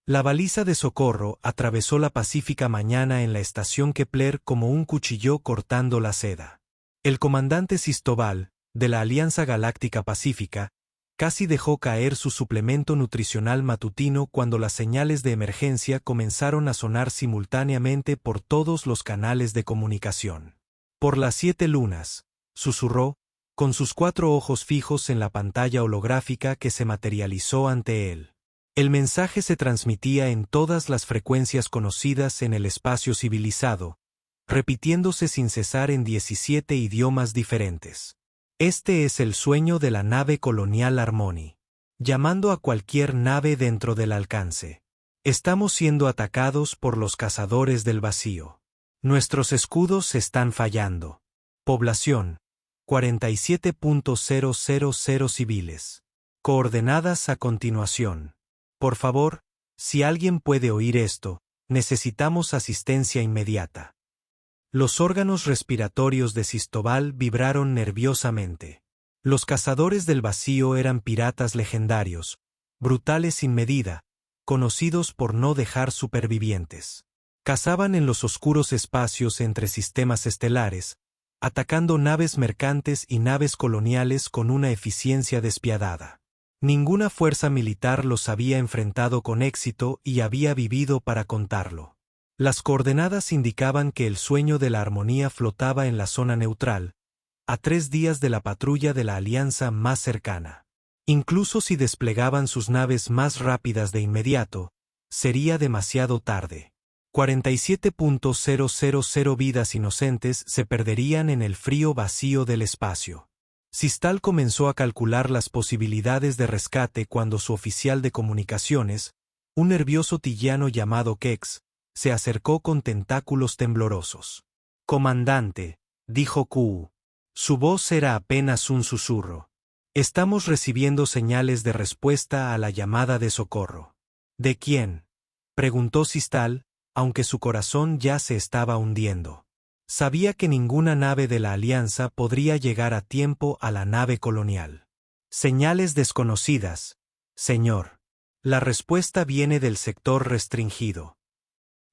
La baliza de socorro atravesó la pacífica mañana en la estación Kepler como un cuchillo cortando la seda. El comandante Sistobal, de la Alianza Galáctica Pacífica, casi dejó caer su suplemento nutricional matutino cuando las señales de emergencia comenzaron a sonar simultáneamente por todos los canales de comunicación. Por las 7 lunas, susurró, con sus 4 ojos fijos en la pantalla holográfica que se materializó ante él. El mensaje se transmitía en todas las frecuencias conocidas en el espacio civilizado, repitiéndose sin cesar en 17 idiomas diferentes. Este es el sueño de la nave colonial Harmony. Llamando a cualquier nave dentro del alcance. Estamos siendo atacados por los cazadores del vacío. Nuestros escudos están fallando. Población: 47.000 civiles. Coordenadas a continuación. Por favor, si alguien puede oír esto, necesitamos asistencia inmediata. Los órganos respiratorios de Sistobal vibraron nerviosamente. Los cazadores del vacío eran piratas legendarios, brutales sin medida, conocidos por no dejar supervivientes. Cazaban en los oscuros espacios entre sistemas estelares, atacando naves mercantes y naves coloniales con una eficiencia despiadada. Ninguna fuerza militar los había enfrentado con éxito y había vivido para contarlo. Las coordenadas indicaban que el sueño de la armonía flotaba en la zona neutral, a 3 días de la patrulla de la Alianza más cercana. Incluso si desplegaban sus naves más rápidas de inmediato, sería demasiado tarde. 47.000 vidas inocentes se perderían en el frío vacío del espacio. Sistal comenzó a calcular las posibilidades de rescate cuando su oficial de comunicaciones, un nervioso tillano llamado Kex, se acercó con tentáculos temblorosos. «Comandante», dijo Q. Su voz era apenas un susurro. «Estamos recibiendo señales de respuesta a la llamada de socorro». «¿De quién?», preguntó Sistal, aunque su corazón ya se estaba hundiendo. Sabía que ninguna nave de la Alianza podría llegar a tiempo a la nave colonial. «Señales desconocidas, señor. La respuesta viene del sector restringido».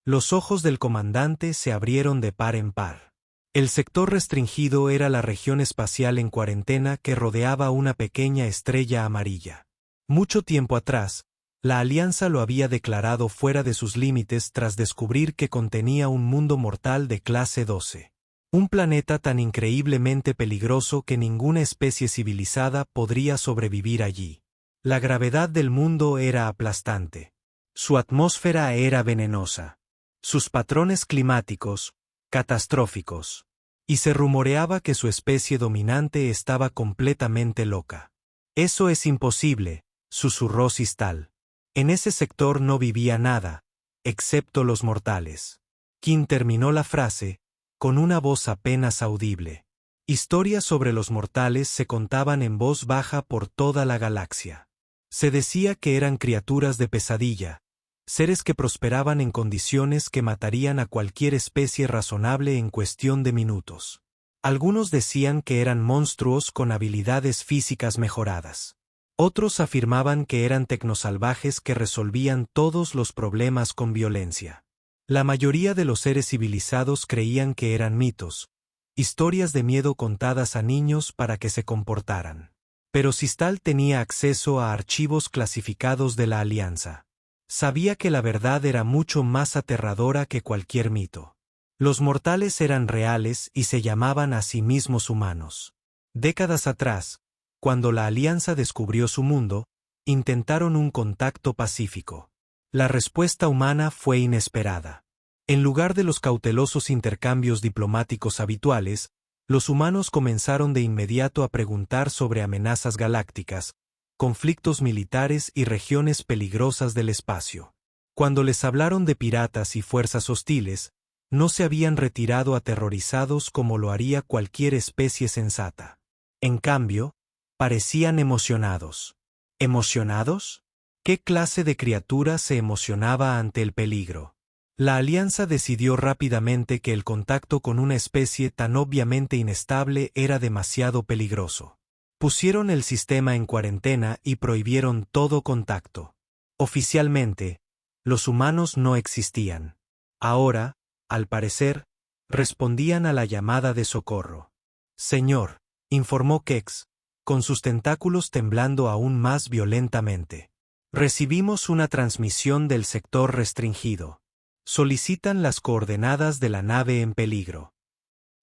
Los ojos del comandante se abrieron de par en par. El sector restringido era la región espacial en cuarentena que rodeaba una pequeña estrella amarilla. Mucho tiempo atrás, la Alianza lo había declarado fuera de sus límites tras descubrir que contenía un mundo mortal de clase 12. Un planeta tan increíblemente peligroso que ninguna especie civilizada podría sobrevivir allí. La gravedad del mundo era aplastante. Su atmósfera era venenosa. Sus patrones climáticos, catastróficos. Y se rumoreaba que su especie dominante estaba completamente loca. «Eso es imposible», susurró Sistal. En ese sector no vivía nada, excepto los mortales. Kim terminó la frase, con una voz apenas audible. Historias sobre los mortales se contaban en voz baja por toda la galaxia. Se decía que eran criaturas de pesadilla, seres que prosperaban en condiciones que matarían a cualquier especie razonable en cuestión de minutos. Algunos decían que eran monstruos con habilidades físicas mejoradas. Otros afirmaban que eran tecnosalvajes que resolvían todos los problemas con violencia. La mayoría de los seres civilizados creían que eran mitos, historias de miedo contadas a niños para que se comportaran. Pero Sistal tenía acceso a archivos clasificados de la Alianza. Sabía que la verdad era mucho más aterradora que cualquier mito. Los mortales eran reales y se llamaban a sí mismos humanos. Décadas atrás, cuando la Alianza descubrió su mundo, intentaron un contacto pacífico. La respuesta humana fue inesperada. En lugar de los cautelosos intercambios diplomáticos habituales, los humanos comenzaron de inmediato a preguntar sobre amenazas galácticas, conflictos militares y regiones peligrosas del espacio. Cuando les hablaron de piratas y fuerzas hostiles, no se habían retirado aterrorizados como lo haría cualquier especie sensata. En cambio, parecían emocionados. ¿Emocionados? ¿Qué clase de criatura se emocionaba ante el peligro? La Alianza decidió rápidamente que el contacto con una especie tan obviamente inestable era demasiado peligroso. Pusieron el sistema en cuarentena y prohibieron todo contacto. Oficialmente, Los humanos no existían. Ahora, al parecer, respondían a la llamada de socorro. Señor, informó Kex, con sus tentáculos temblando aún más violentamente. Recibimos una transmisión del sector restringido. Solicitan las coordenadas de la nave en peligro.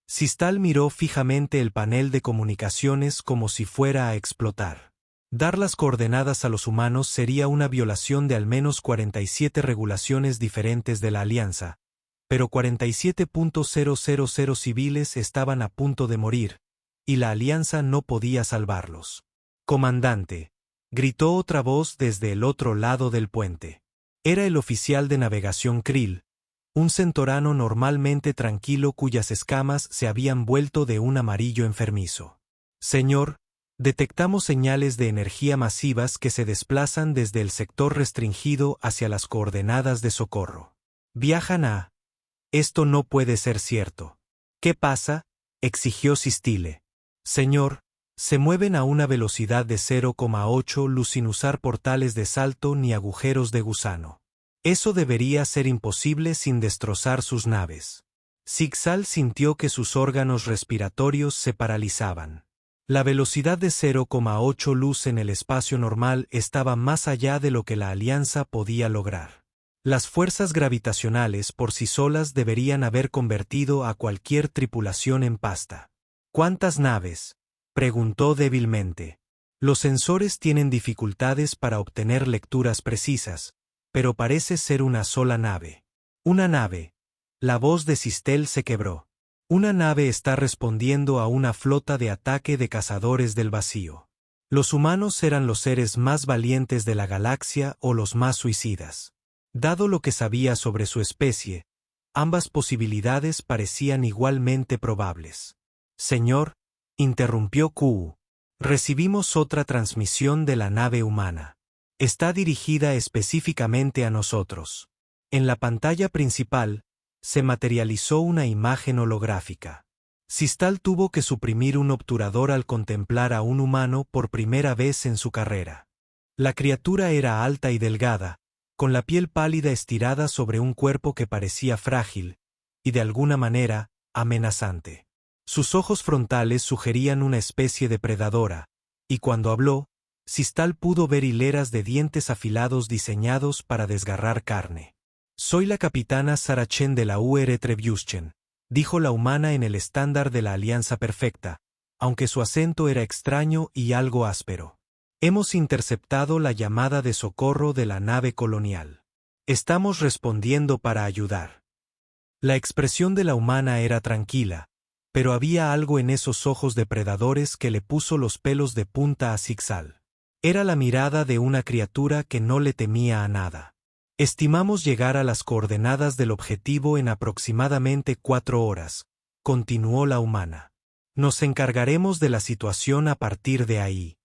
Sistal miró fijamente el panel de comunicaciones como si fuera a explotar. Dar las coordenadas a los humanos sería una violación de al menos 47 regulaciones diferentes de la Alianza, pero 47.000 civiles estaban a punto de morir, y la Alianza no podía salvarlos. Comandante, gritó otra voz desde el otro lado del puente. Era el oficial de navegación Krill, un centorano normalmente tranquilo cuyas escamas se habían vuelto de un amarillo enfermizo. Señor, detectamos señales de energía masivas que se desplazan desde el sector restringido hacia las coordenadas de socorro. Viajan a... Esto no puede ser cierto. ¿Qué pasa?, exigió Sistile. Señor, se mueven a una velocidad de 0,8 luz sin usar portales de salto ni agujeros de gusano. Eso debería ser imposible sin destrozar sus naves. Sixal sintió que sus órganos respiratorios se paralizaban. La velocidad de 0,8 luz en el espacio normal estaba más allá de lo que la Alianza podía lograr. Las fuerzas gravitacionales por sí solas deberían haber convertido a cualquier tripulación en pasta. ¿Cuántas naves?, preguntó débilmente. Los sensores tienen dificultades para obtener lecturas precisas, pero parece ser una sola nave. Una nave. La voz de Sistel se quebró. Una nave está respondiendo a una flota de ataque de cazadores del vacío. Los humanos eran los seres más valientes de la galaxia o los más suicidas. Dado lo que sabía sobre su especie, ambas posibilidades parecían igualmente probables. Señor, interrumpió Q. Recibimos otra transmisión de la nave humana. Está dirigida específicamente a nosotros. En la pantalla principal, se materializó una imagen holográfica. Sistal tuvo que suprimir un obturador al contemplar a un humano por primera vez en su carrera. La criatura era alta y delgada, con la piel pálida estirada sobre un cuerpo que parecía frágil, y de alguna manera, amenazante. Sus ojos frontales sugerían una especie de predadora, y cuando habló, Sistal pudo ver hileras de dientes afilados diseñados para desgarrar carne. Soy la capitana Sarah Chen de la UR Trebyuschen, dijo la humana en el estándar de la Alianza Perfecta, aunque su acento era extraño y algo áspero. Hemos interceptado la llamada de socorro de la nave colonial. Estamos respondiendo para ayudar. La expresión de la humana era tranquila, pero había algo en esos ojos depredadores que le puso los pelos de punta a Sixal. Era la mirada de una criatura que no le temía a nada. Estimamos llegar a las coordenadas del objetivo en aproximadamente 4 horas, continuó la humana. Nos encargaremos de la situación a partir de ahí.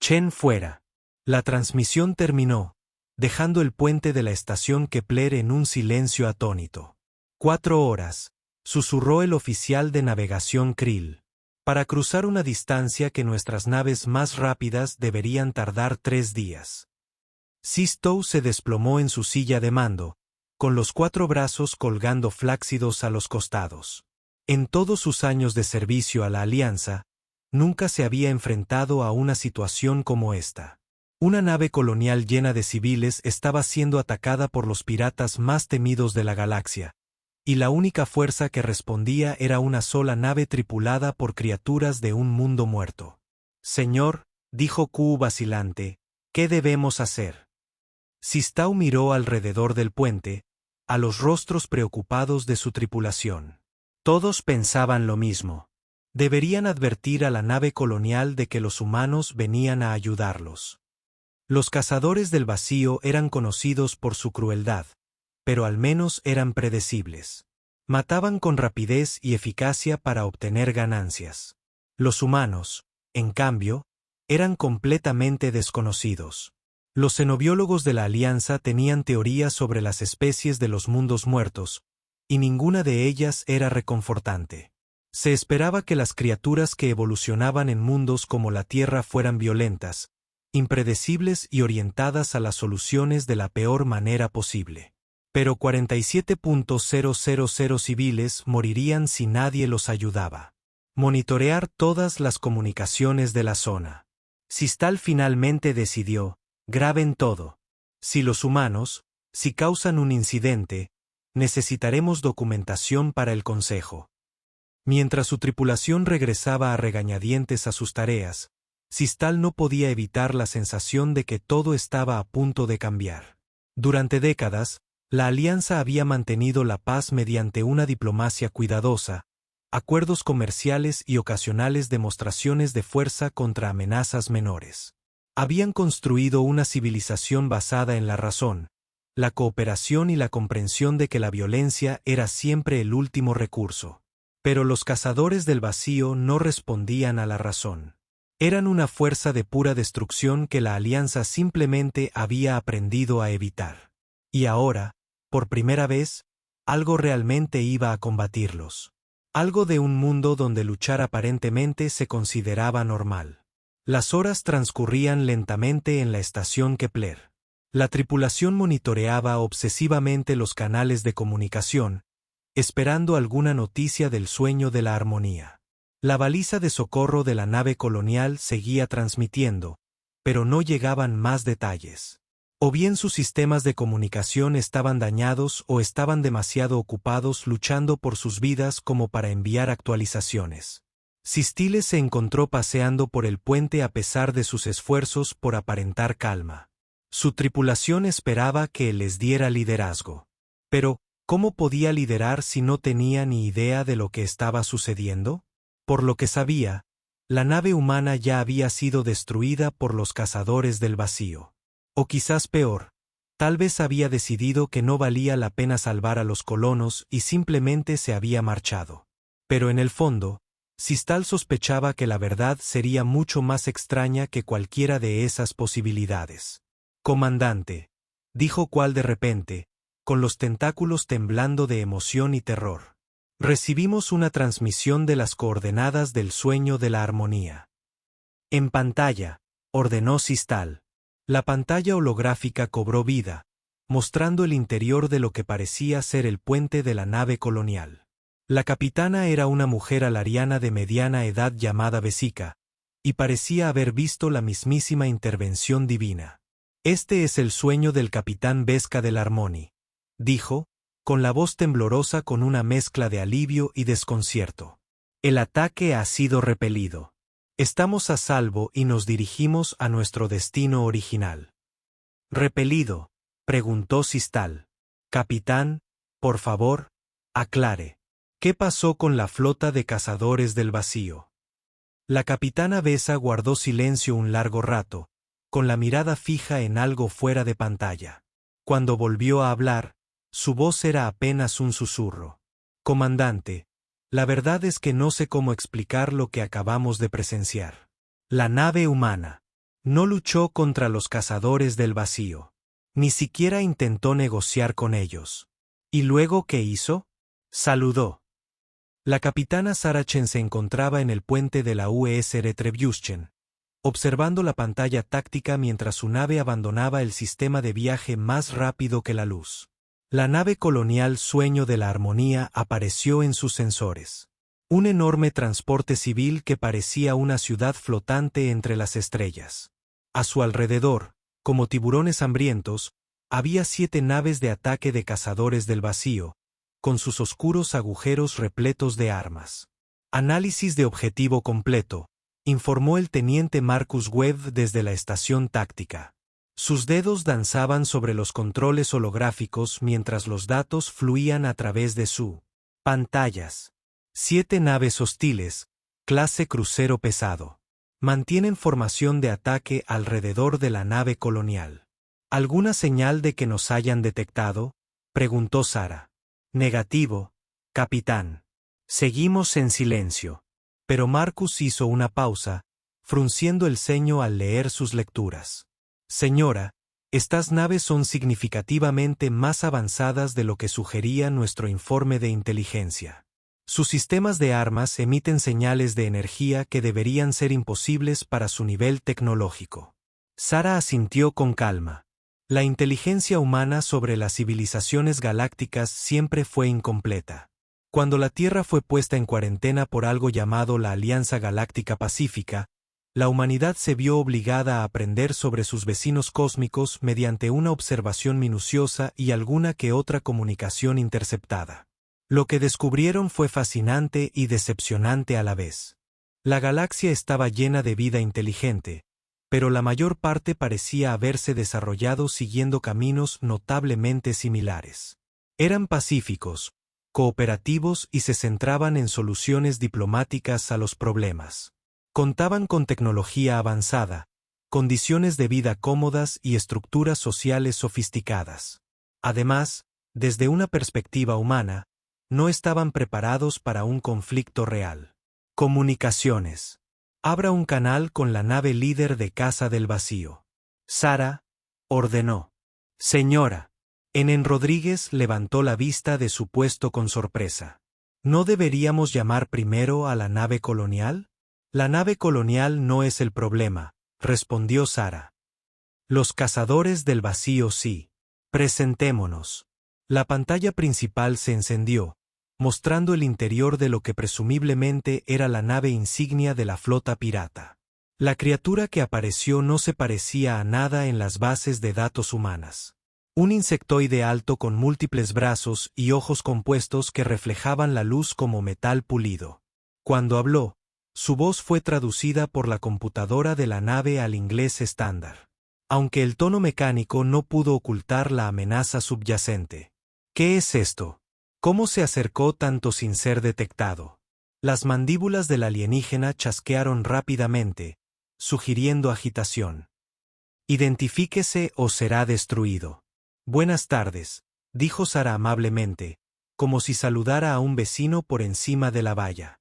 Chen fuera. La transmisión terminó, dejando el puente de la estación Kepler en un silencio atónito. 4 horas, susurró el oficial de navegación Krill. Para cruzar una distancia que nuestras naves más rápidas deberían tardar 3 días. Sistow se desplomó en su silla de mando, con los 4 brazos colgando flácidos a los costados. En todos sus años de servicio a la Alianza, nunca se había enfrentado a una situación como esta. Una nave colonial llena de civiles estaba siendo atacada por los piratas más temidos de la galaxia, y la única fuerza que respondía era una sola nave tripulada por criaturas de un mundo muerto. Señor, dijo Q vacilante, ¿qué debemos hacer? Sistow miró alrededor del puente, a los rostros preocupados de su tripulación. Todos pensaban lo mismo. Deberían advertir a la nave colonial de que los humanos venían a ayudarlos. Los cazadores del vacío eran conocidos por su crueldad, pero al menos eran predecibles. Mataban con rapidez y eficacia para obtener ganancias. Los humanos, en cambio, eran completamente desconocidos. Los xenobiólogos de la Alianza tenían teorías sobre las especies de los mundos muertos, y ninguna de ellas era reconfortante. Se esperaba que las criaturas que evolucionaban en mundos como la Tierra fueran violentas, impredecibles y orientadas a las soluciones de la peor manera posible. Pero 47.000 civiles morirían si nadie los ayudaba. Monitorear todas las comunicaciones de la zona. Sistal finalmente decidió: graben todo. Si los humanos, si causan un incidente, necesitaremos documentación para el consejo. Mientras su tripulación regresaba a regañadientes a sus tareas, Sistal no podía evitar la sensación de que todo estaba a punto de cambiar. Durante décadas, la alianza había mantenido la paz mediante una diplomacia cuidadosa, acuerdos comerciales y ocasionales demostraciones de fuerza contra amenazas menores. Habían construido una civilización basada en la razón, la cooperación y la comprensión de que la violencia era siempre el último recurso. Pero los cazadores del vacío no respondían a la razón. Eran una fuerza de pura destrucción que la alianza simplemente había aprendido a evitar. Y ahora, por primera vez, algo realmente iba a combatirlos. Algo de un mundo donde luchar aparentemente se consideraba normal. Las horas transcurrían lentamente en la estación Kepler. La tripulación monitoreaba obsesivamente los canales de comunicación, esperando alguna noticia del sueño de la armonía. La baliza de socorro de la nave colonial seguía transmitiendo, pero no llegaban más detalles. O bien sus sistemas de comunicación estaban dañados o estaban demasiado ocupados luchando por sus vidas como para enviar actualizaciones. Sistiles se encontró paseando por el puente a pesar de sus esfuerzos por aparentar calma. Su tripulación esperaba que él les diera liderazgo. Pero, ¿cómo podía liderar si no tenía ni idea de lo que estaba sucediendo? Por lo que sabía, la nave humana ya había sido destruida por los cazadores del vacío. O quizás peor, tal vez había decidido que no valía la pena salvar a los colonos y simplemente se había marchado. Pero en el fondo, Sistal sospechaba que la verdad sería mucho más extraña que cualquiera de esas posibilidades. «Comandante», dijo Qual de repente, con los tentáculos temblando de emoción y terror. «Recibimos una transmisión de las coordenadas del sueño de la armonía». «En pantalla», ordenó Sistal. La pantalla holográfica cobró vida, mostrando el interior de lo que parecía ser el puente de la nave colonial. La capitana era una mujer alariana de mediana edad llamada Vesica, y parecía haber visto la mismísima intervención divina. «Este es el sueño del capitán Vesca del Harmony», dijo, con la voz temblorosa con una mezcla de alivio y desconcierto. «El ataque ha sido repelido. Estamos a salvo y nos dirigimos a nuestro destino original». «¿Repelido?», preguntó Sistal. «Capitán, por favor, aclare. ¿Qué pasó con la flota de cazadores del vacío?». La capitana Besa guardó silencio un largo rato, con la mirada fija en algo fuera de pantalla. Cuando volvió a hablar, su voz era apenas un susurro. «Comandante, la verdad es que no sé cómo explicar lo que acabamos de presenciar. La nave humana no luchó contra los cazadores del vacío. Ni siquiera intentó negociar con ellos. ¿Y luego qué hizo? Saludó». La capitana Sarachen se encontraba en el puente de la USR Trebyushchen, observando la pantalla táctica mientras su nave abandonaba el sistema de viaje más rápido que la luz. La nave colonial Sueño de la Armonía apareció en sus sensores. Un enorme transporte civil que parecía una ciudad flotante entre las estrellas. A su alrededor, como tiburones hambrientos, había 7 naves de ataque de cazadores del vacío, con sus oscuros agujeros repletos de armas. «Análisis de objetivo completo», informó el teniente Marcus Webb desde la estación táctica. Sus dedos danzaban sobre los controles holográficos mientras los datos fluían a través de su pantallas. 7 naves hostiles, clase crucero pesado. Mantienen formación de ataque alrededor de la nave colonial. ¿Alguna señal de que nos hayan detectado?, preguntó Sara. «Negativo, capitán». Seguimos en silencio. Pero Marcus hizo una pausa, frunciendo el ceño al leer sus lecturas. «Señora, estas naves son significativamente más avanzadas de lo que sugería nuestro informe de inteligencia. Sus sistemas de armas emiten señales de energía que deberían ser imposibles para su nivel tecnológico. Sara asintió con calma. La inteligencia humana sobre las civilizaciones galácticas siempre fue incompleta. Cuando la Tierra fue puesta en cuarentena por algo llamado la Alianza Galáctica Pacífica, la humanidad se vio obligada a aprender sobre sus vecinos cósmicos mediante una observación minuciosa y alguna que otra comunicación interceptada. Lo que descubrieron fue fascinante y decepcionante a la vez. La galaxia estaba llena de vida inteligente, pero la mayor parte parecía haberse desarrollado siguiendo caminos notablemente similares. Eran pacíficos, cooperativos y se centraban en soluciones diplomáticas a los problemas. Contaban con tecnología avanzada, condiciones de vida cómodas y estructuras sociales sofisticadas. Además, desde una perspectiva humana, no estaban preparados para un conflicto real. Comunicaciones. Abra un canal con la nave líder de Casa del Vacío. Sara ordenó. Señora. Enen Rodríguez levantó la vista de su puesto con sorpresa. ¿No deberíamos llamar primero a la nave colonial? La nave colonial no es el problema, respondió Sara. Los cazadores del vacío sí. Presentémonos. La pantalla principal se encendió, mostrando el interior de lo que presumiblemente era la nave insignia de la flota pirata. La criatura que apareció no se parecía a nada en las bases de datos humanas. Un insectoide alto con múltiples brazos y ojos compuestos que reflejaban la luz como metal pulido. Cuando habló, su voz fue traducida por la computadora de la nave al inglés estándar. Aunque el tono mecánico no pudo ocultar la amenaza subyacente. ¿Qué es esto? ¿Cómo se acercó tanto sin ser detectado? Las mandíbulas del alienígena chasquearon rápidamente, sugiriendo agitación. Identifíquese o será destruido. Buenas tardes, dijo Sara amablemente, como si saludara a un vecino por encima de la valla.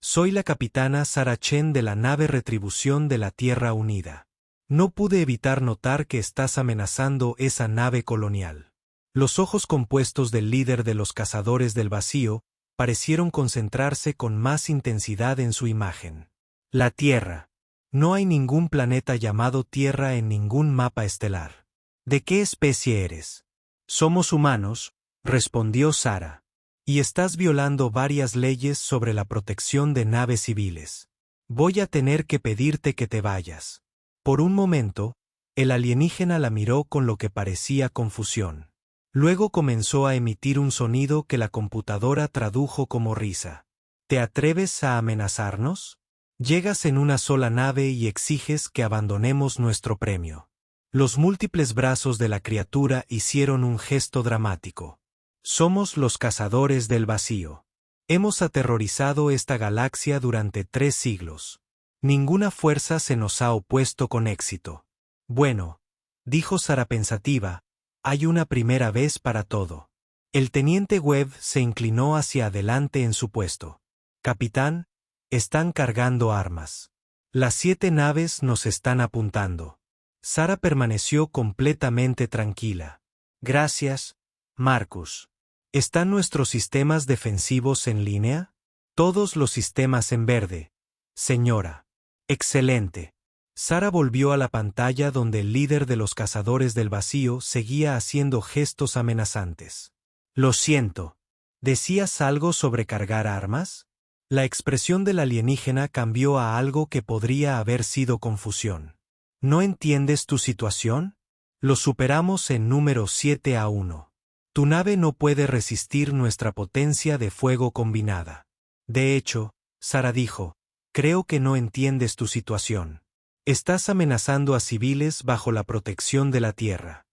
Soy la capitana Sara Chen de la nave Retribución de la Tierra Unida. No pude evitar notar que estás amenazando esa nave colonial. Los ojos compuestos del líder de los cazadores del vacío parecieron concentrarse con más intensidad en su imagen. La Tierra. No hay ningún planeta llamado Tierra en ningún mapa estelar. ¿De qué especie eres? Somos humanos, respondió Sara. Y estás violando varias leyes sobre la protección de naves civiles. Voy a tener que pedirte que te vayas. Por un momento, el alienígena la miró con lo que parecía confusión. Luego comenzó a emitir un sonido que la computadora tradujo como risa. ¿Te atreves a amenazarnos? Llegas en una sola nave y exiges que abandonemos nuestro premio. Los múltiples brazos de la criatura hicieron un gesto dramático. Somos los cazadores del vacío. Hemos aterrorizado esta galaxia durante 3 siglos. Ninguna fuerza se nos ha opuesto con éxito. Bueno, dijo Sara pensativa, hay una primera vez para todo. El teniente Webb se inclinó hacia adelante en su puesto. Capitán, están cargando armas. Las 7 naves nos están apuntando. Sara permaneció completamente tranquila. Gracias, Marcus. ¿Están nuestros sistemas defensivos en línea? Todos los sistemas en verde. Señora. Excelente. Sara volvió a la pantalla donde el líder de los cazadores del vacío seguía haciendo gestos amenazantes. Lo siento. ¿Decías algo sobre cargar armas? La expresión del alienígena cambió a algo que podría haber sido confusión. ¿No entiendes tu situación? Lo superamos en número 7-1. Tu nave no puede resistir nuestra potencia de fuego combinada. De hecho, Sara dijo, creo que no entiendes tu situación. Estás amenazando a civiles bajo la protección de la Tierra.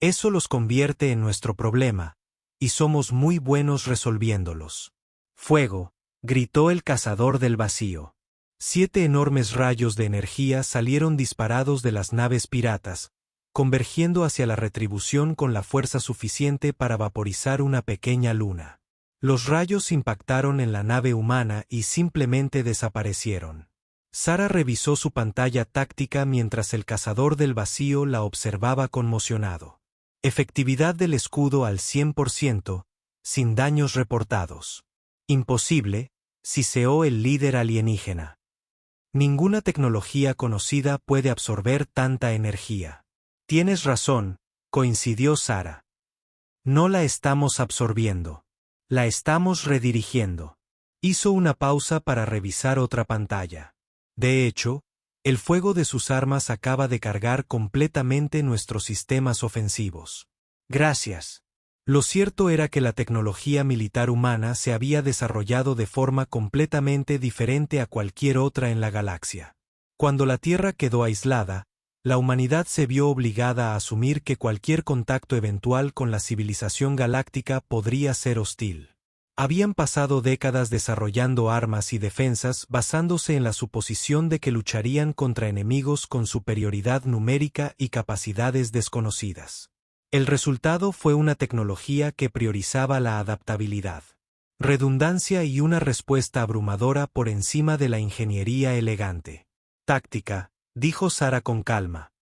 Eso los convierte en nuestro problema, y somos muy buenos resolviéndolos. Fuego, gritó el cazador del vacío. 7 enormes rayos de energía salieron disparados de las naves piratas, convergiendo hacia la Retribución con la fuerza suficiente para vaporizar una pequeña luna. Los rayos impactaron en la nave humana y simplemente desaparecieron. Sara revisó su pantalla táctica mientras el cazador del vacío la observaba conmocionado. Efectividad del escudo al 100%, sin daños reportados. Imposible, siseó el líder alienígena. Ninguna tecnología conocida puede absorber tanta energía. Tienes razón, coincidió Sara. No la estamos absorbiendo. La estamos redirigiendo. Hizo una pausa para revisar otra pantalla. De hecho, el fuego de sus armas acaba de cargar completamente nuestros sistemas ofensivos. Gracias. Lo cierto era que la tecnología militar humana se había desarrollado de forma completamente diferente a cualquier otra en la galaxia. Cuando la Tierra quedó aislada, la humanidad se vio obligada a asumir que cualquier contacto eventual con la civilización galáctica podría ser hostil. Habían pasado décadas desarrollando armas y defensas basándose en la suposición de que lucharían contra enemigos con superioridad numérica y capacidades desconocidas. El resultado fue una tecnología que priorizaba la adaptabilidad, redundancia y una respuesta abrumadora por encima de la ingeniería elegante. Táctica, dijo Sara con calma.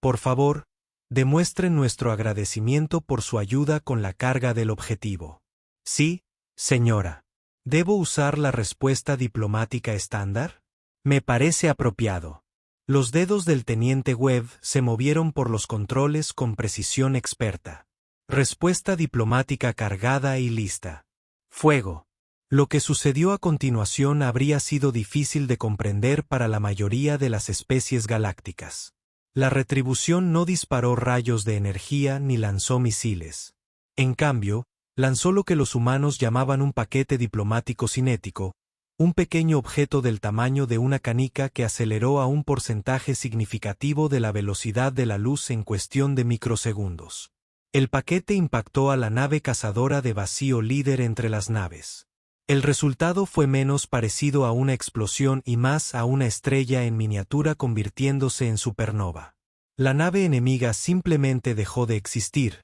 Por favor, demuestren nuestro agradecimiento por su ayuda con la carga del objetivo. Sí, señora. ¿Debo usar la respuesta diplomática estándar? Me parece apropiado. Los dedos del teniente Webb se movieron por los controles con precisión experta. Respuesta diplomática cargada y lista. Fuego. Lo que sucedió a continuación habría sido difícil de comprender para la mayoría de las especies galácticas. La retribución no disparó rayos de energía ni lanzó misiles. En cambio, lanzó lo que los humanos llamaban un paquete diplomático cinético, un pequeño objeto del tamaño de una canica que aceleró a un porcentaje significativo de la velocidad de la luz en cuestión de microsegundos. El paquete impactó a la nave cazadora de vacío líder entre las naves. El resultado fue menos parecido a una explosión y más a una estrella en miniatura convirtiéndose en supernova. La nave enemiga simplemente dejó de existir,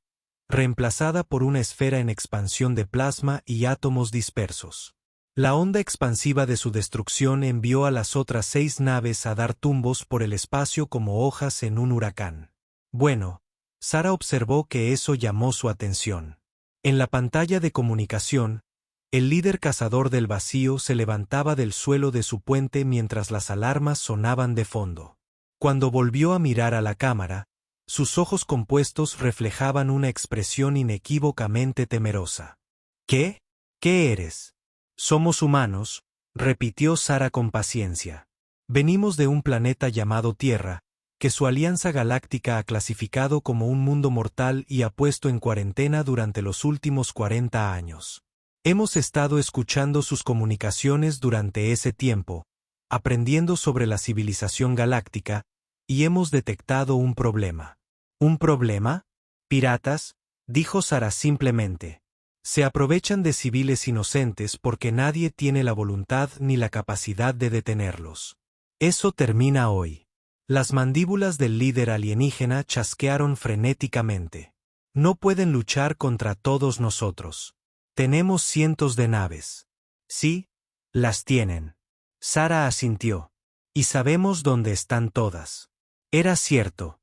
reemplazada por una esfera en expansión de plasma y átomos dispersos. La onda expansiva de su destrucción envió a las otras 6 naves a dar tumbos por el espacio como hojas en un huracán. Bueno, Sara observó que eso llamó su atención. En la pantalla de comunicación, el líder cazador del vacío se levantaba del suelo de su puente mientras las alarmas sonaban de fondo. Cuando volvió a mirar a la cámara, sus ojos compuestos reflejaban una expresión inequívocamente temerosa. ¿Qué? ¿Qué eres? Somos humanos, repitió Sara con paciencia. Venimos de un planeta llamado Tierra, que su Alianza Galáctica ha clasificado como un mundo mortal y ha puesto en cuarentena durante los últimos 40 años. Hemos estado escuchando sus comunicaciones durante ese tiempo, aprendiendo sobre la civilización galáctica, y hemos detectado un problema. ¿Un problema? ¿Piratas? Dijo Sara simplemente. Se aprovechan de civiles inocentes porque nadie tiene la voluntad ni la capacidad de detenerlos. Eso termina hoy. Las mandíbulas del líder alienígena chasquearon frenéticamente. No pueden luchar contra todos nosotros. Tenemos cientos de naves. Sí, las tienen. Sara asintió. Y sabemos dónde están todas. Era cierto.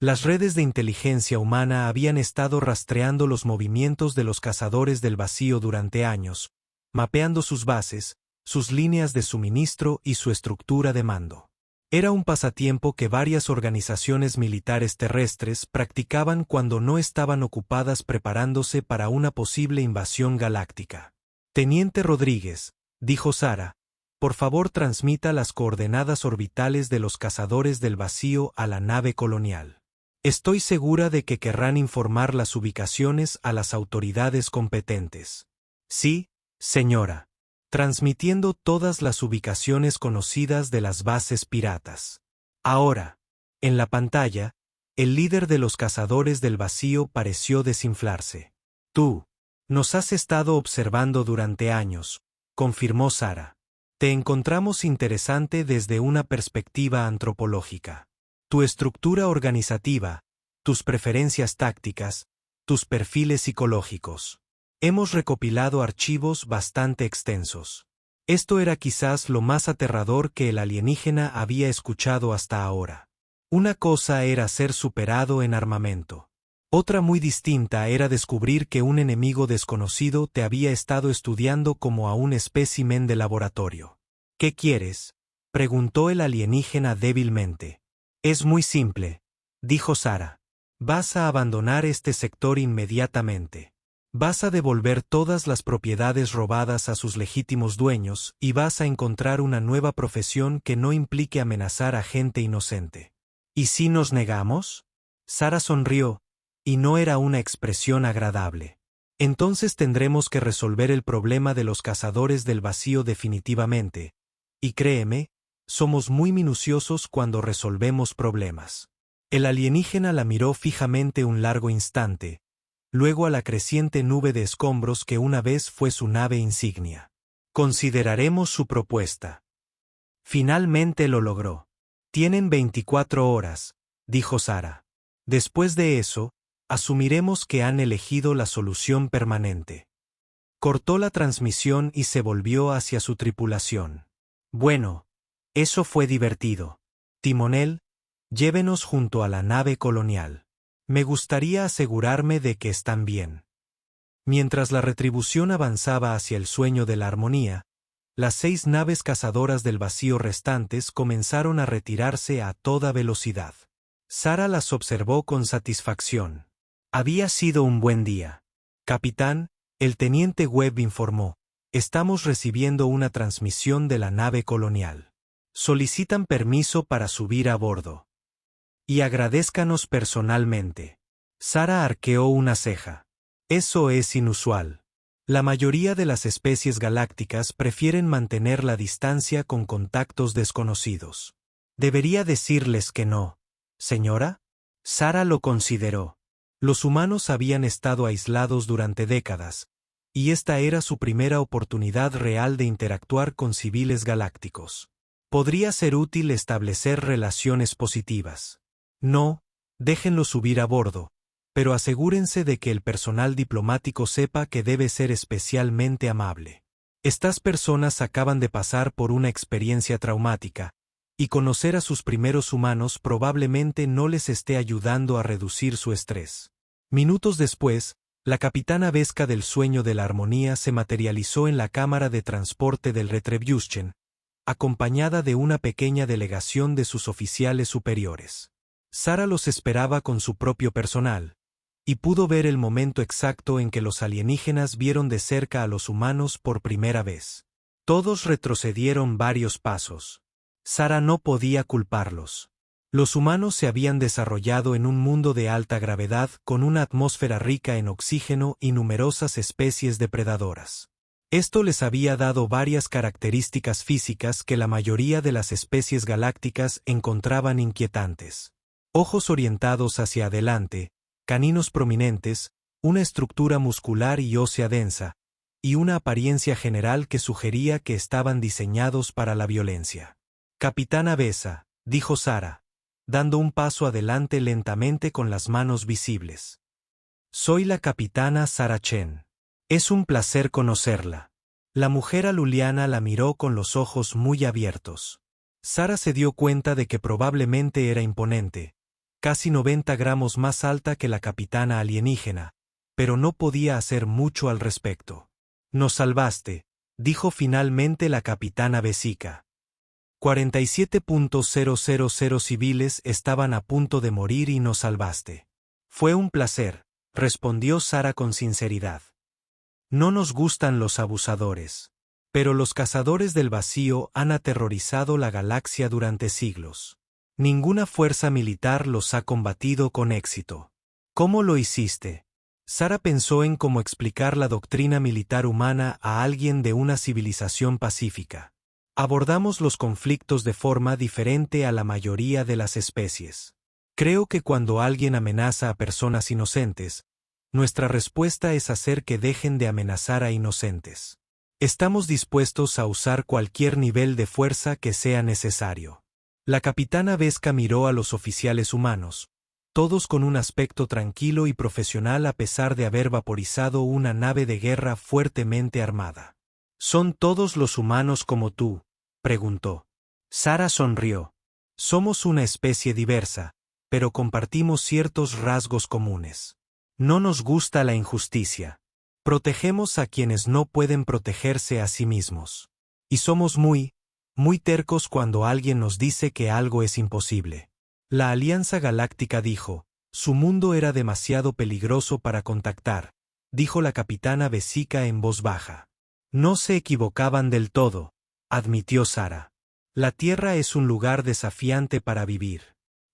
Las redes de inteligencia humana habían estado rastreando los movimientos de los cazadores del vacío durante años, mapeando sus bases, sus líneas de suministro y su estructura de mando. Era un pasatiempo que varias organizaciones militares terrestres practicaban cuando no estaban ocupadas preparándose para una posible invasión galáctica. Teniente Rodríguez, dijo Sara, por favor transmita las coordenadas orbitales de los cazadores del vacío a la nave colonial. Estoy segura de que querrán informar las ubicaciones a las autoridades competentes. Sí, señora. Transmitiendo todas las ubicaciones conocidas de las bases piratas. Ahora, en la pantalla, el líder de los cazadores del vacío pareció desinflarse. Tú, nos has estado observando durante años, confirmó Sara. Te encontramos interesante desde una perspectiva antropológica. Tu estructura organizativa, tus preferencias tácticas, tus perfiles psicológicos. Hemos recopilado archivos bastante extensos. Esto era quizás lo más aterrador que el alienígena había escuchado hasta ahora. Una cosa era ser superado en armamento. Otra muy distinta era descubrir que un enemigo desconocido te había estado estudiando como a un espécimen de laboratorio. ¿Qué quieres? preguntó el alienígena débilmente. Es muy simple, dijo Sara. Vas a abandonar este sector inmediatamente. Vas a devolver todas las propiedades robadas a sus legítimos dueños y vas a encontrar una nueva profesión que no implique amenazar a gente inocente. ¿Y si nos negamos? Sara sonrió, y no era una expresión agradable. Entonces tendremos que resolver el problema de los cazadores del vacío definitivamente. Y créeme, somos muy minuciosos cuando resolvemos problemas. El alienígena la miró fijamente un largo instante, luego a la creciente nube de escombros que una vez fue su nave insignia. Consideraremos su propuesta. Finalmente lo logró. Tienen 24 horas, dijo Sara. Después de eso, asumiremos que han elegido la solución permanente. Cortó la transmisión y se volvió hacia su tripulación. Bueno, eso fue divertido. Timonel, llévenos junto a la nave colonial. Me gustaría asegurarme de que están bien. Mientras la retribución avanzaba hacia el sueño de la armonía, las 6 naves cazadoras del vacío restantes comenzaron a retirarse a toda velocidad. Sara las observó con satisfacción. Había sido un buen día. Capitán, el teniente Webb informó, estamos recibiendo una transmisión de la nave colonial. Solicitan permiso para subir a bordo. Y agradézcanos personalmente. Sara arqueó una ceja. Eso es inusual. La mayoría de las especies galácticas prefieren mantener la distancia con contactos desconocidos. ¿Debería decirles que no, señora? Sara lo consideró. Los humanos habían estado aislados durante décadas, y esta era su primera oportunidad real de interactuar con civiles galácticos. Podría ser útil establecer relaciones positivas. No, déjenlo subir a bordo, pero asegúrense de que el personal diplomático sepa que debe ser especialmente amable. Estas personas acaban de pasar por una experiencia traumática, y conocer a sus primeros humanos probablemente no les esté ayudando a reducir su estrés. Minutos después, la capitana Vesca del Sueño de la Armonía se materializó en la cámara de transporte del Retribution, acompañada de una pequeña delegación de sus oficiales superiores. Sara los esperaba con su propio personal, y pudo ver el momento exacto en que los alienígenas vieron de cerca a los humanos por primera vez. Todos retrocedieron varios pasos. Sara no podía culparlos. Los humanos se habían desarrollado en un mundo de alta gravedad con una atmósfera rica en oxígeno y numerosas especies depredadoras. Esto les había dado varias características físicas que la mayoría de las especies galácticas encontraban inquietantes. Ojos orientados hacia adelante, caninos prominentes, una estructura muscular y ósea densa, y una apariencia general que sugería que estaban diseñados para la violencia. Capitana Besa, dijo Sara, dando un paso adelante lentamente con las manos visibles. Soy la capitana Sara Chen. Es un placer conocerla. La mujer aluliana la miró con los ojos muy abiertos. Sara se dio cuenta de que probablemente era imponente, casi 90 gramos más alta que la capitana alienígena, pero no podía hacer mucho al respecto. Nos salvaste, dijo finalmente la capitana Besica. 47.000 civiles estaban a punto de morir y nos salvaste. Fue un placer, respondió Sara con sinceridad. No nos gustan los abusadores. Pero los cazadores del vacío han aterrorizado la galaxia durante siglos. Ninguna fuerza militar los ha combatido con éxito. ¿Cómo lo hiciste? Sara pensó en cómo explicar la doctrina militar humana a alguien de una civilización pacífica. Abordamos los conflictos de forma diferente a la mayoría de las especies. Creo que cuando alguien amenaza a personas inocentes, nuestra respuesta es hacer que dejen de amenazar a inocentes. Estamos dispuestos a usar cualquier nivel de fuerza que sea necesario. La capitana Vesca miró a los oficiales humanos, todos con un aspecto tranquilo y profesional a pesar de haber vaporizado una nave de guerra fuertemente armada. ¿Son todos los humanos como tú?, preguntó. Sara sonrió. Somos una especie diversa, pero compartimos ciertos rasgos comunes. No nos gusta la injusticia. Protegemos a quienes no pueden protegerse a sí mismos. Y somos muy muy tercos cuando alguien nos dice que algo es imposible. La Alianza Galáctica dijo, su mundo era demasiado peligroso para contactar, dijo la capitana Vesica en voz baja. No se equivocaban del todo, admitió Sara. La Tierra es un lugar desafiante para vivir.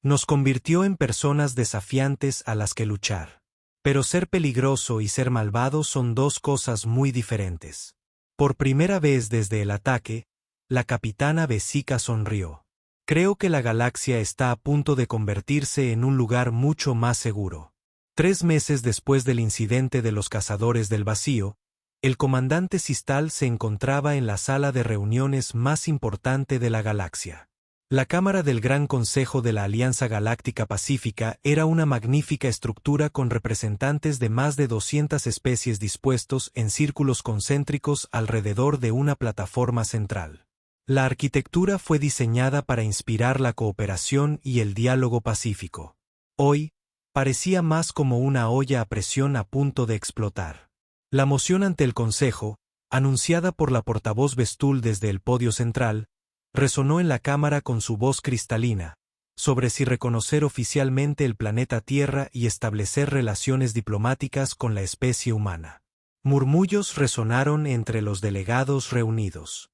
Nos convirtió en personas desafiantes a las que luchar. Pero ser peligroso y ser malvado son dos cosas muy diferentes. Por primera vez desde el ataque, la capitana Vesica sonrió. Creo que la galaxia está a punto de convertirse en un lugar mucho más seguro. 3 meses después del incidente de los cazadores del vacío, el comandante Sistal se encontraba en la sala de reuniones más importante de la galaxia. La Cámara del Gran Consejo de la Alianza Galáctica Pacífica era una magnífica estructura con representantes de más de 200 especies dispuestos en círculos concéntricos alrededor de una plataforma central. La arquitectura fue diseñada para inspirar la cooperación y el diálogo pacífico. Hoy, parecía más como una olla a presión a punto de explotar. La moción ante el Consejo, anunciada por la portavoz Vestul desde el podio central, resonó en la Cámara con su voz cristalina, sobre si reconocer oficialmente el planeta Tierra y establecer relaciones diplomáticas con la especie humana. Murmullos resonaron entre los delegados reunidos.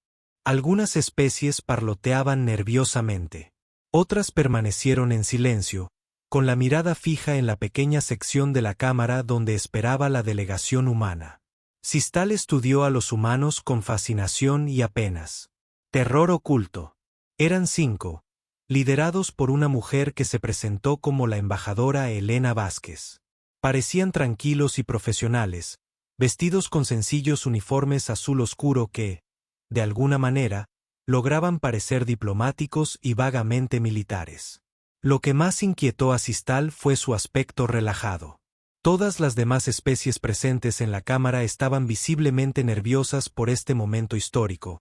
Algunas especies parloteaban nerviosamente. Otras permanecieron en silencio, con la mirada fija en la pequeña sección de la cámara donde esperaba la delegación humana. Sistal estudió a los humanos con fascinación y apenas terror oculto. Eran 5, liderados por una mujer que se presentó como la embajadora Elena Vázquez. Parecían tranquilos y profesionales, vestidos con sencillos uniformes azul oscuro que, de alguna manera, lograban parecer diplomáticos y vagamente militares. Lo que más inquietó a Sistal fue su aspecto relajado. Todas las demás especies presentes en la cámara estaban visiblemente nerviosas por este momento histórico,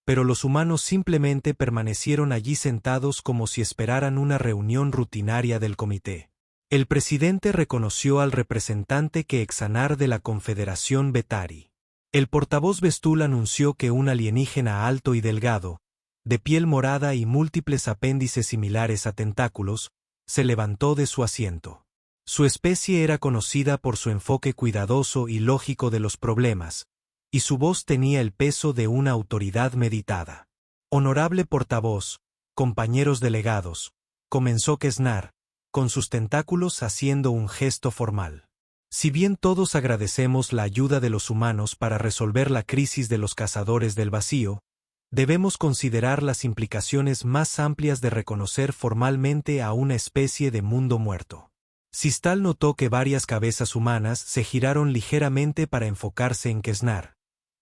pero los humanos simplemente permanecieron allí sentados como si esperaran una reunión rutinaria del comité. El presidente reconoció al representante Quexanar de la Confederación Betari. El portavoz Vestul anunció que un alienígena alto y delgado, de piel morada y múltiples apéndices similares a tentáculos, se levantó de su asiento. Su especie era conocida por su enfoque cuidadoso y lógico de los problemas, y su voz tenía el peso de una autoridad meditada. Honorable portavoz, compañeros delegados, comenzó Quexnar, con sus tentáculos haciendo un gesto formal. Si bien todos agradecemos la ayuda de los humanos para resolver la crisis de los cazadores del vacío, debemos considerar las implicaciones más amplias de reconocer formalmente a una especie de mundo muerto. Sistal notó que varias cabezas humanas se giraron ligeramente para enfocarse en Quexnar,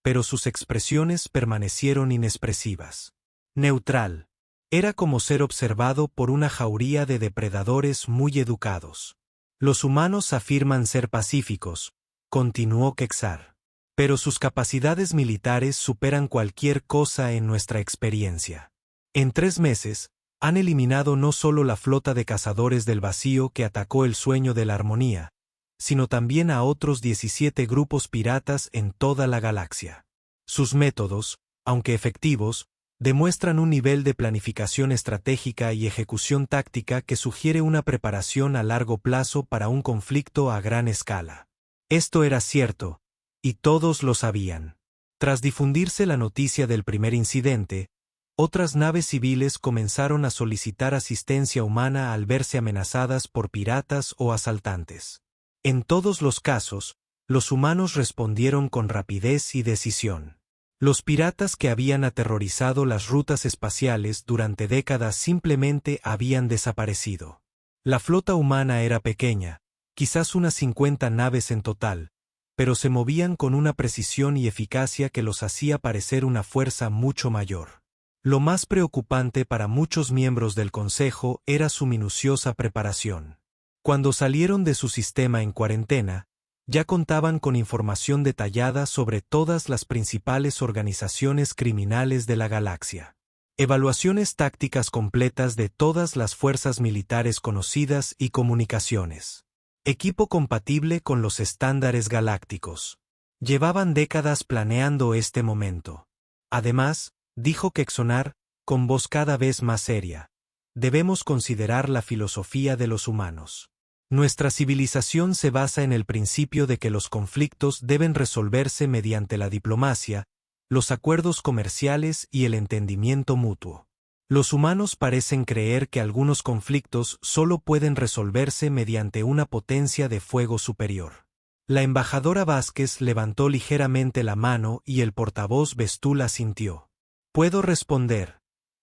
pero sus expresiones permanecieron inexpresivas. Neutral. Era como ser observado por una jauría de depredadores muy educados. Los humanos afirman ser pacíficos, continuó Quexar. Pero sus capacidades militares superan cualquier cosa en nuestra experiencia. En 3 meses, han eliminado no solo la flota de cazadores del vacío que atacó el sueño de la armonía, sino también a otros 17 grupos piratas en toda la galaxia. Sus métodos, aunque efectivos, demuestran un nivel de planificación estratégica y ejecución táctica que sugiere una preparación a largo plazo para un conflicto a gran escala. Esto era cierto, y todos lo sabían. Tras difundirse la noticia del primer incidente, otras naves civiles comenzaron a solicitar asistencia humana al verse amenazadas por piratas o asaltantes. En todos los casos, los humanos respondieron con rapidez y decisión. Los piratas que habían aterrorizado las rutas espaciales durante décadas simplemente habían desaparecido. La flota humana era pequeña, quizás unas 50 naves en total, pero se movían con una precisión y eficacia que los hacía parecer una fuerza mucho mayor. Lo más preocupante para muchos miembros del Consejo era su minuciosa preparación. Cuando salieron de su sistema en cuarentena, ya contaban con información detallada sobre todas las principales organizaciones criminales de la galaxia. Evaluaciones tácticas completas de todas las fuerzas militares conocidas y comunicaciones. Equipo compatible con los estándares galácticos. Llevaban décadas planeando este momento. Además, dijo Quexonar, con voz cada vez más seria. Debemos considerar la filosofía de los humanos. Nuestra civilización se basa en el principio de que los conflictos deben resolverse mediante la diplomacia, los acuerdos comerciales y el entendimiento mutuo. Los humanos parecen creer que algunos conflictos solo pueden resolverse mediante una potencia de fuego superior. La embajadora Vázquez levantó ligeramente la mano y el portavoz Bestúl asintió. ¿Puedo responder?,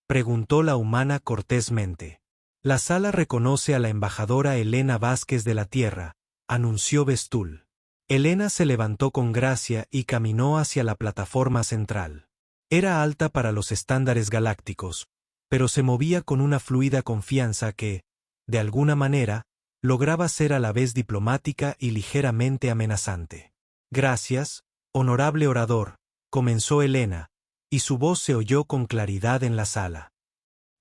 preguntó la humana cortésmente. La sala reconoce a la embajadora Elena Vázquez de la Tierra, anunció Bestúl. Elena se levantó con gracia y caminó hacia la plataforma central. Era alta para los estándares galácticos, pero se movía con una fluida confianza que, de alguna manera, lograba ser a la vez diplomática y ligeramente amenazante. Gracias, honorable orador, comenzó Elena, y su voz se oyó con claridad en la sala.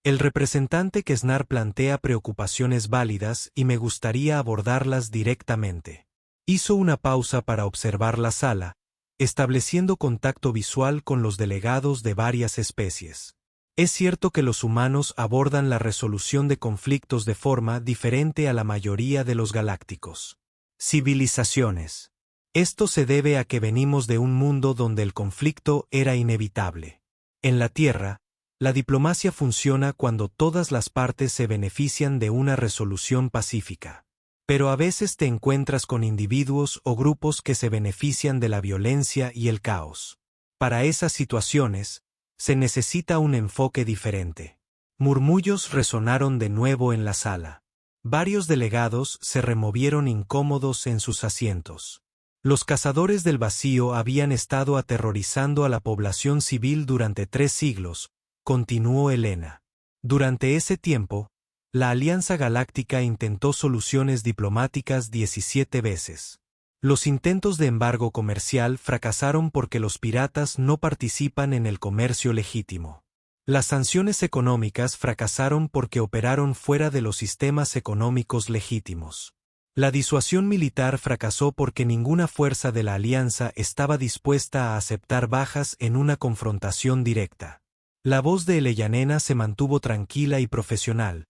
El representante Quesnard plantea preocupaciones válidas y me gustaría abordarlas directamente. Hizo una pausa para observar la sala, estableciendo contacto visual con los delegados de varias especies. Es cierto que los humanos abordan la resolución de conflictos de forma diferente a la mayoría de los galácticos. Civilizaciones. Esto se debe a que venimos de un mundo donde el conflicto era inevitable. En la Tierra, la diplomacia funciona cuando todas las partes se benefician de una resolución pacífica. Pero a veces te encuentras con individuos o grupos que se benefician de la violencia y el caos. Para esas situaciones, se necesita un enfoque diferente. Murmullos resonaron de nuevo en la sala. Varios delegados se removieron incómodos en sus asientos. Los cazadores del vacío habían estado aterrorizando a la población civil durante 3 siglos, continuó Elena. Durante ese tiempo, la Alianza Galáctica intentó soluciones diplomáticas 17 veces. Los intentos de embargo comercial fracasaron porque los piratas no participan en el comercio legítimo. Las sanciones económicas fracasaron porque operaron fuera de los sistemas económicos legítimos. La disuasión militar fracasó porque ninguna fuerza de la Alianza estaba dispuesta a aceptar bajas en una confrontación directa. La voz de Eleyanena se mantuvo tranquila y profesional,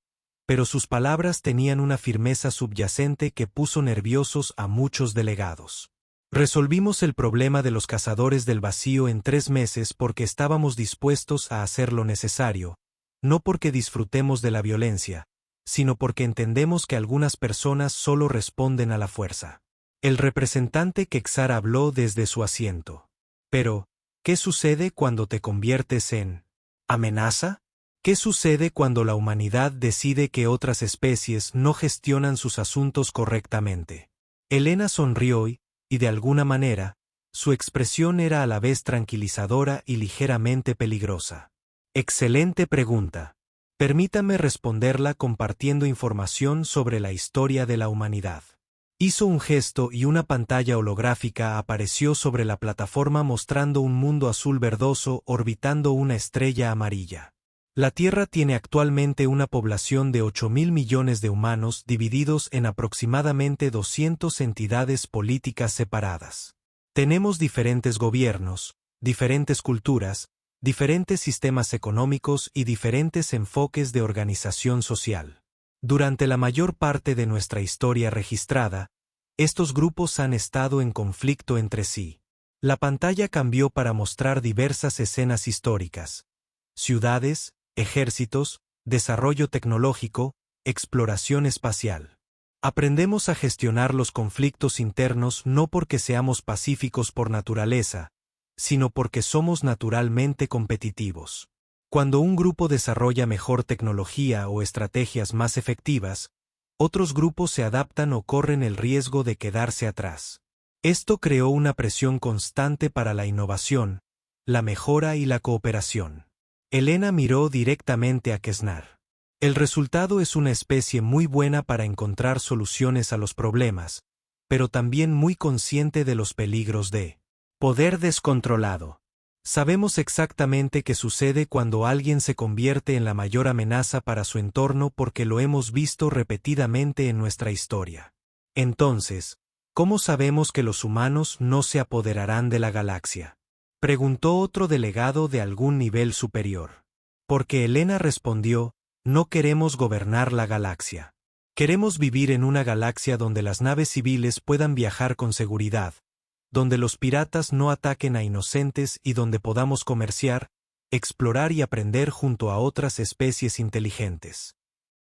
pero sus palabras tenían una firmeza subyacente que puso nerviosos a muchos delegados. Resolvimos el problema de los cazadores del vacío en 3 meses porque estábamos dispuestos a hacer lo necesario, no porque disfrutemos de la violencia, sino porque entendemos que algunas personas solo responden a la fuerza. El representante Quexar habló desde su asiento. Pero, ¿qué sucede cuando te conviertes en amenaza? ¿Qué sucede cuando la humanidad decide que otras especies no gestionan sus asuntos correctamente? Elena sonrió y, de alguna manera, su expresión era a la vez tranquilizadora y ligeramente peligrosa. Excelente pregunta. Permítame responderla compartiendo información sobre la historia de la humanidad. Hizo un gesto y una pantalla holográfica apareció sobre la plataforma mostrando un mundo azul verdoso orbitando una estrella amarilla. La Tierra tiene actualmente una población de 8.000 millones de humanos divididos en aproximadamente 200 entidades políticas separadas. Tenemos diferentes gobiernos, diferentes culturas, diferentes sistemas económicos y diferentes enfoques de organización social. Durante la mayor parte de nuestra historia registrada, estos grupos han estado en conflicto entre sí. La pantalla cambió para mostrar diversas escenas históricas: ciudades, ejércitos, desarrollo tecnológico, exploración espacial. Aprendemos a gestionar los conflictos internos no porque seamos pacíficos por naturaleza, sino porque somos naturalmente competitivos. Cuando un grupo desarrolla mejor tecnología o estrategias más efectivas, otros grupos se adaptan o corren el riesgo de quedarse atrás. Esto creó una presión constante para la innovación, la mejora y la cooperación. Elena miró directamente a Quesnard. El resultado es una especie muy buena para encontrar soluciones a los problemas, pero también muy consciente de los peligros de poder descontrolado. Sabemos exactamente qué sucede cuando alguien se convierte en la mayor amenaza para su entorno porque lo hemos visto repetidamente en nuestra historia. Entonces, ¿cómo sabemos que los humanos no se apoderarán de la galaxia?, preguntó otro delegado de algún nivel superior. Porque Elena respondió, no queremos gobernar la galaxia. Queremos vivir en una galaxia donde las naves civiles puedan viajar con seguridad, donde los piratas no ataquen a inocentes y donde podamos comerciar, explorar y aprender junto a otras especies inteligentes.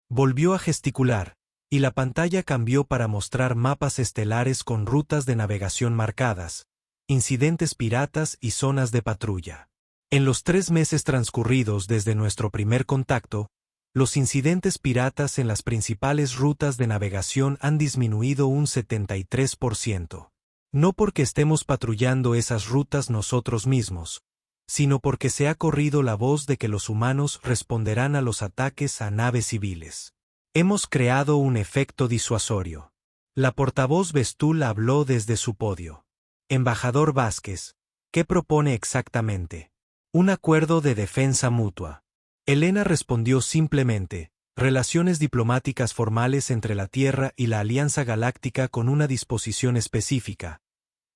Volvió a gesticular, y la pantalla cambió para mostrar mapas estelares con rutas de navegación marcadas, incidentes piratas y zonas de patrulla. En los 3 meses transcurridos desde nuestro primer contacto, los incidentes piratas en las principales rutas de navegación han disminuido un 73%. No porque estemos patrullando esas rutas nosotros mismos, sino porque se ha corrido la voz de que los humanos responderán a los ataques a naves civiles. Hemos creado un efecto disuasorio. La portavoz Vestul habló desde su podio. Embajador Vázquez, ¿qué propone exactamente? Un acuerdo de defensa mutua. Elena respondió simplemente, relaciones diplomáticas formales entre la Tierra y la Alianza Galáctica con una disposición específica.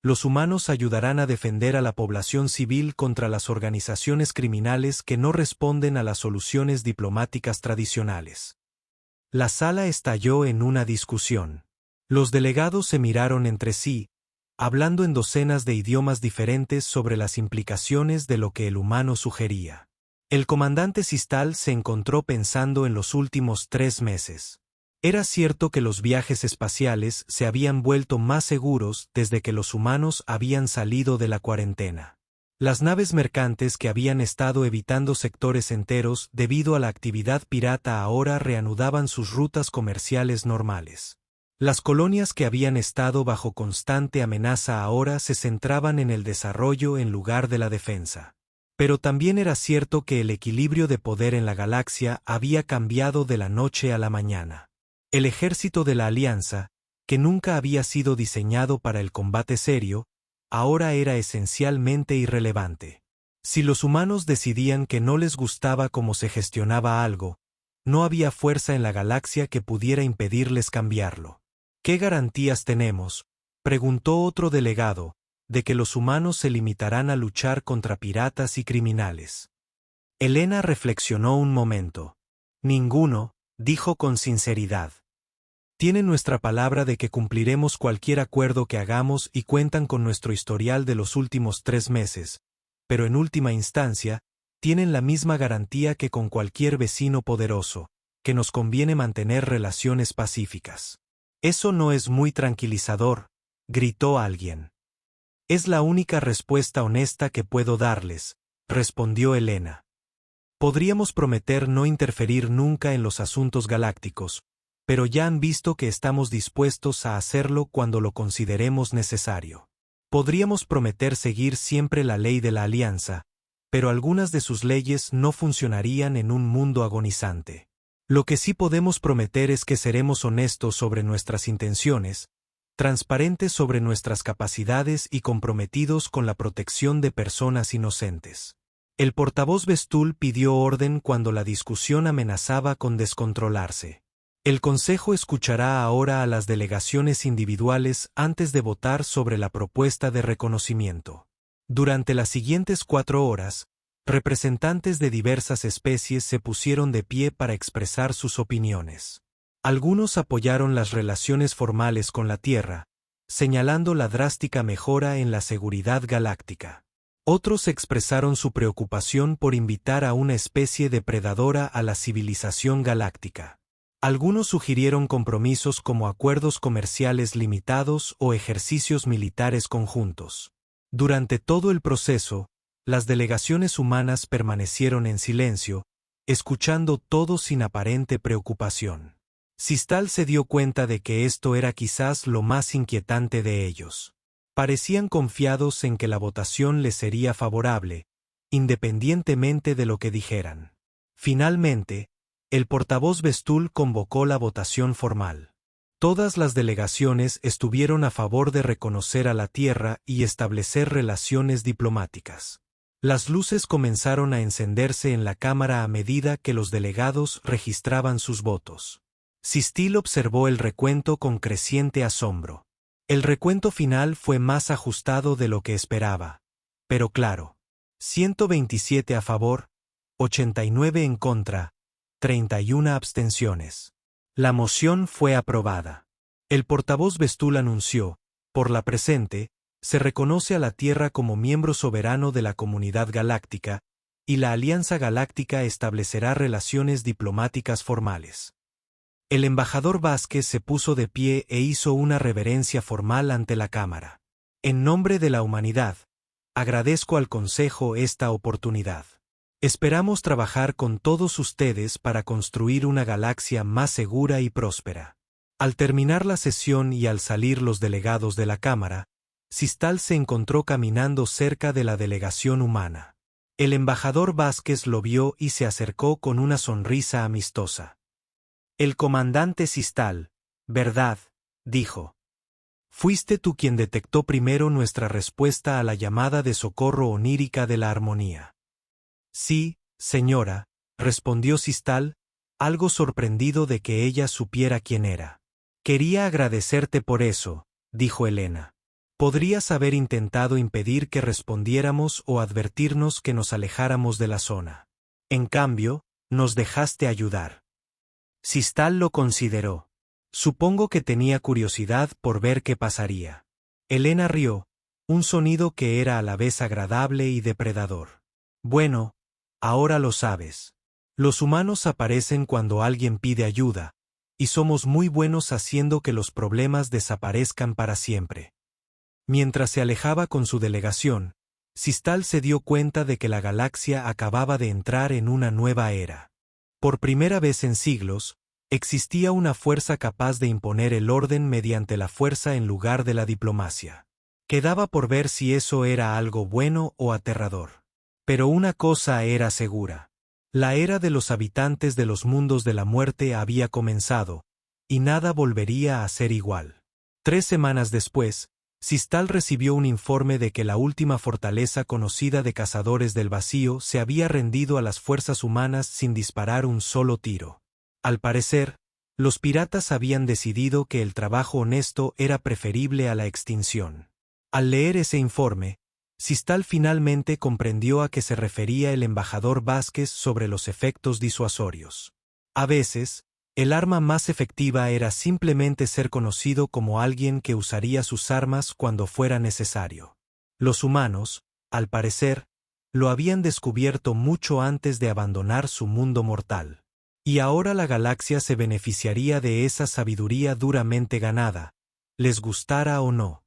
Los humanos ayudarán a defender a la población civil contra las organizaciones criminales que no responden a las soluciones diplomáticas tradicionales. La sala estalló en una discusión. Los delegados se miraron entre sí, hablando en docenas de idiomas diferentes sobre las implicaciones de lo que el humano sugería. El comandante Sistal se encontró pensando en los últimos 3 meses. Era cierto que los viajes espaciales se habían vuelto más seguros desde que los humanos habían salido de la cuarentena. Las naves mercantes que habían estado evitando sectores enteros debido a la actividad pirata ahora reanudaban sus rutas comerciales normales. Las colonias que habían estado bajo constante amenaza ahora se centraban en el desarrollo en lugar de la defensa. Pero también era cierto que el equilibrio de poder en la galaxia había cambiado de la noche a la mañana. El ejército de la Alianza, que nunca había sido diseñado para el combate serio, ahora era esencialmente irrelevante. Si los humanos decidían que no les gustaba cómo se gestionaba algo, no había fuerza en la galaxia que pudiera impedirles cambiarlo. ¿Qué garantías tenemos?, preguntó otro delegado, de que los humanos se limitarán a luchar contra piratas y criminales. Elena reflexionó un momento. Ninguno, dijo con sinceridad. Tienen nuestra palabra de que cumpliremos cualquier acuerdo que hagamos y cuentan con nuestro historial de los últimos 3 meses, pero en última instancia, tienen la misma garantía que con cualquier vecino poderoso, que nos conviene mantener relaciones pacíficas. Eso no es muy tranquilizador, gritó alguien. Es la única respuesta honesta que puedo darles, respondió Elena. Podríamos prometer no interferir nunca en los asuntos galácticos, pero ya han visto que estamos dispuestos a hacerlo cuando lo consideremos necesario. Podríamos prometer seguir siempre la ley de la Alianza, pero algunas de sus leyes no funcionarían en un mundo agonizante. Lo que sí podemos prometer es que seremos honestos sobre nuestras intenciones, transparentes sobre nuestras capacidades y comprometidos con la protección de personas inocentes. El portavoz Vestul pidió orden cuando la discusión amenazaba con descontrolarse. El Consejo escuchará ahora a las delegaciones individuales antes de votar sobre la propuesta de reconocimiento. Durante las siguientes 4 horas, representantes de diversas especies se pusieron de pie para expresar sus opiniones. Algunos apoyaron las relaciones formales con la Tierra, señalando la drástica mejora en la seguridad galáctica. Otros expresaron su preocupación por invitar a una especie depredadora a la civilización galáctica. Algunos sugirieron compromisos como acuerdos comerciales limitados o ejercicios militares conjuntos. Durante todo el proceso, las delegaciones humanas permanecieron en silencio, escuchando todo sin aparente preocupación. Sistal se dio cuenta de que esto era quizás lo más inquietante de ellos. Parecían confiados en que la votación les sería favorable, independientemente de lo que dijeran. Finalmente, el portavoz Vestul convocó la votación formal. Todas las delegaciones estuvieron a favor de reconocer a la Tierra y establecer relaciones diplomáticas. Las luces comenzaron a encenderse en la cámara a medida que los delegados registraban sus votos. Sistil observó el recuento con creciente asombro. El recuento final fue más ajustado de lo que esperaba. Pero claro, 127 a favor, 89 en contra, 31 abstenciones. La moción fue aprobada. El portavoz Bestul anunció, por la presente, se reconoce a la Tierra como miembro soberano de la Comunidad Galáctica, y la Alianza Galáctica establecerá relaciones diplomáticas formales. El embajador Vázquez se puso de pie e hizo una reverencia formal ante la Cámara. En nombre de la humanidad, agradezco al Consejo esta oportunidad. Esperamos trabajar con todos ustedes para construir una galaxia más segura y próspera. Al terminar la sesión y al salir los delegados de la Cámara, Sistal se encontró caminando cerca de la delegación humana. El embajador Vázquez lo vio y se acercó con una sonrisa amistosa. El comandante Sistal, ¿verdad?, dijo. Fuiste tú quien detectó primero nuestra respuesta a la llamada de socorro onírica de la armonía. Sí, señora, respondió Sistal, algo sorprendido de que ella supiera quién era. Quería agradecerte por eso, dijo Elena. Podrías haber intentado impedir que respondiéramos o advertirnos que nos alejáramos de la zona. En cambio, nos dejaste ayudar. Sistal lo consideró. Supongo que tenía curiosidad por ver qué pasaría. Elena rió, un sonido que era a la vez agradable y depredador. Bueno, ahora lo sabes. Los humanos aparecen cuando alguien pide ayuda, y somos muy buenos haciendo que los problemas desaparezcan para siempre. Mientras se alejaba con su delegación, Sistal se dio cuenta de que la galaxia acababa de entrar en una nueva era. Por primera vez en siglos, existía una fuerza capaz de imponer el orden mediante la fuerza en lugar de la diplomacia. Quedaba por ver si eso era algo bueno o aterrador. Pero una cosa era segura. La era de los habitantes de los mundos de la muerte había comenzado, y nada volvería a ser igual. 3 semanas después, Sistal recibió un informe de que la última fortaleza conocida de cazadores del vacío se había rendido a las fuerzas humanas sin disparar un solo tiro. Al parecer, los piratas habían decidido que el trabajo honesto era preferible a la extinción. Al leer ese informe, Sistal finalmente comprendió a qué se refería el embajador Vázquez sobre los efectos disuasorios. A veces, el arma más efectiva era simplemente ser conocido como alguien que usaría sus armas cuando fuera necesario. Los humanos, al parecer, lo habían descubierto mucho antes de abandonar su mundo mortal. Y ahora la galaxia se beneficiaría de esa sabiduría duramente ganada, les gustara o no.